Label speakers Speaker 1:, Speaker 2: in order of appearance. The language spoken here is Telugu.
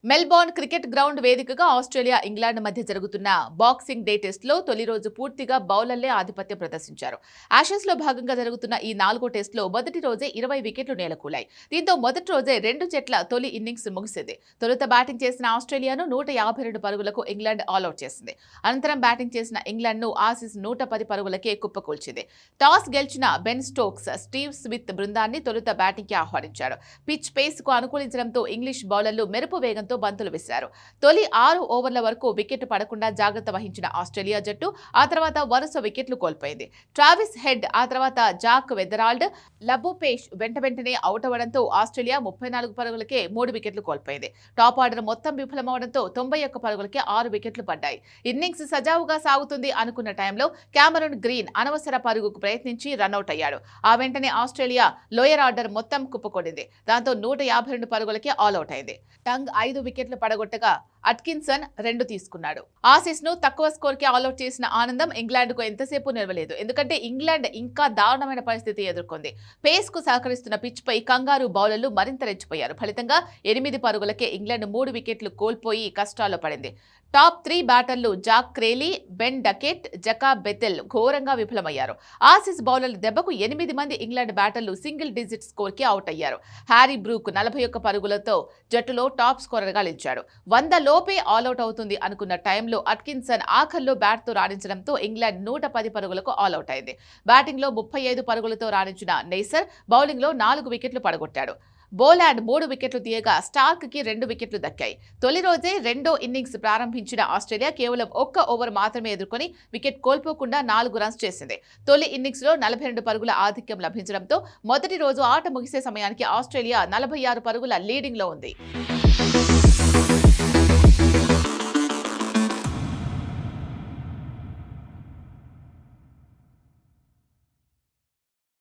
Speaker 1: మెల్బోర్న్ క్రికెట్ గ్రౌండ్ వేదికగా ఆస్ట్రేలియా, ఇంగ్లాండ్ మధ్య జరుగుతున్న బాక్సింగ్ డే టెస్టులో తొలి రోజు పూర్తిగా బౌలర్లే ఆధిపత్యం ప్రదర్శించారు. యాషెస్లో భాగంగా జరుగుతున్న ఈ 4వ టెస్టులో మొదటి రోజే 20 వికెట్లు నేలకూలాయి. దీంతో మొదటి రోజే రెండు జట్ల తొలి ఇన్నింగ్స్ ముగిసింది. తొలుత బ్యాటింగ్ చేసిన ఆస్ట్రేలియాను 152 పరుగులకు ఇంగ్లాండ్ ఆలౌట్ చేసింది. అనంతరం బ్యాటింగ్ చేసిన ఇంగ్లాండ్ను ఆసీస్ 110 పరుగులకే కుప్పకూల్చింది. టాస్ గెలిచిన బెన్ స్టోక్స్ స్టీవ్ స్మిత్ బృందాన్ని తొలుత బ్యాటింగ్కి ఆహ్వానించాడు. పిచ్ పేస్కు అనుకూలించడంతో ఇంగ్లీష్ బౌలర్లు మెరుపు వేగంతో బంతులు విసిరారు. తొలి 6 ఓవర్ల వరకు వికెట్ పడకుండా జాగ్రత్త వహించిన ఆస్ట్రేలియా జట్టు ఆ తర్వాత వరుస వికెట్లు కోల్పోయింది. ట్రావిస్ హెడ్, ఆ తర్వాత జాక్ వెదరాల్డ్, లబుపేష్ వెంటనే అవుట్ అవ్వడంతో ఆస్ట్రేలియా 34 పరుగులకే 3 వికెట్లు కోల్పోయింది. టాప్ ఆర్డర్ మొత్తం విఫలమవడంతో 91 పరుగులకే 6 వికెట్లు పడ్డాయి. ఇన్నింగ్స్ సజావుగా సాగుతుంది అనుకున్న టైంలో క్యామరూన్ గ్రీన్ అనవసర పరుగుకు ప్రయత్నించి రనౌట్ అయ్యాడు. ఆ వెంటనే ఆస్ట్రేలియా లోయర్ ఆర్డర్ మొత్తం కుప్పకొడింది. దాంతో 152 పరుగులకే ఆల్అౌట్ అయింది. టంగ్ 5 వికెట్లు పడగొట్టగా అట్కిన్సన్ 2 తీసుకున్నాడు. ఆసీస్ ను తక్కువ స్కోర్ కి ఆల్అౌట్ చేసిన ఆనందం ఇంగ్లాండ్ కు ఎంతసేపు నిలవలేదు. ఎందుకంటే ఇంగ్లాండ్ ఇంకా దారుణమైన పరిస్థితి ఎదుర్కొంది. పేస్ కు సహకరిస్తున్న పిచ్ పై కంగారు బౌలర్లు మరింత రెచ్చిపోయారు. ఫలితంగా 8 పరుగులకే ఇంగ్లాండ్ 3 వికెట్లు కోల్పోయి కష్టాల్లో పడింది. టాప్ 3 బ్యాటర్లు Zak Crawley, Ben Duckett, Jacob Bethell ఘోరంగా విఫలమయ్యారు. ఆసీస్ బౌలర్ల దెబ్బకు 8 మంది ఇంగ్లాండ్ బ్యాటర్లు సింగిల్ డిజిట్ స్కోర్ కి అవుట్ అయ్యారు. హ్యారీ బ్రూక్ 41 పరుగులతో జట్టులో టాప్ స్కోరర్ గా నిలిచాడు. 100 లోపే ఆల్అౌట్ అవుతుంది అనుకున్న టైంలో అట్కిన్సన్ ఆఖర్లో బ్యాట్తో రాణించడంతో ఇంగ్లాండ్ 110 పరుగులకు ఆల్అౌట్ అయింది. బ్యాటింగ్లో 35 పరుగులతో రాణించిన నెయ్సర్ బౌలింగ్లో 4 వికెట్లు పడగొట్టాడు. బోలాండ్ 3 వికెట్లు తీయగా స్టార్క్ కి 2 వికెట్లు దక్కాయి. తొలి రోజే రెండో ఇన్నింగ్స్ ప్రారంభించిన ఆస్ట్రేలియా కేవలం 1 ఓవర్ మాత్రమే ఎదుర్కొని వికెట్ కోల్పోకుండా 4 రన్స్ చేసింది. తొలి ఇన్నింగ్స్ లో 42 పరుగుల ఆధిక్యం లభించడంతో మొదటి రోజు ఆట ముగిసే సమయానికి ఆస్ట్రేలియా 46 పరుగుల లీడింగ్ లో ఉంది.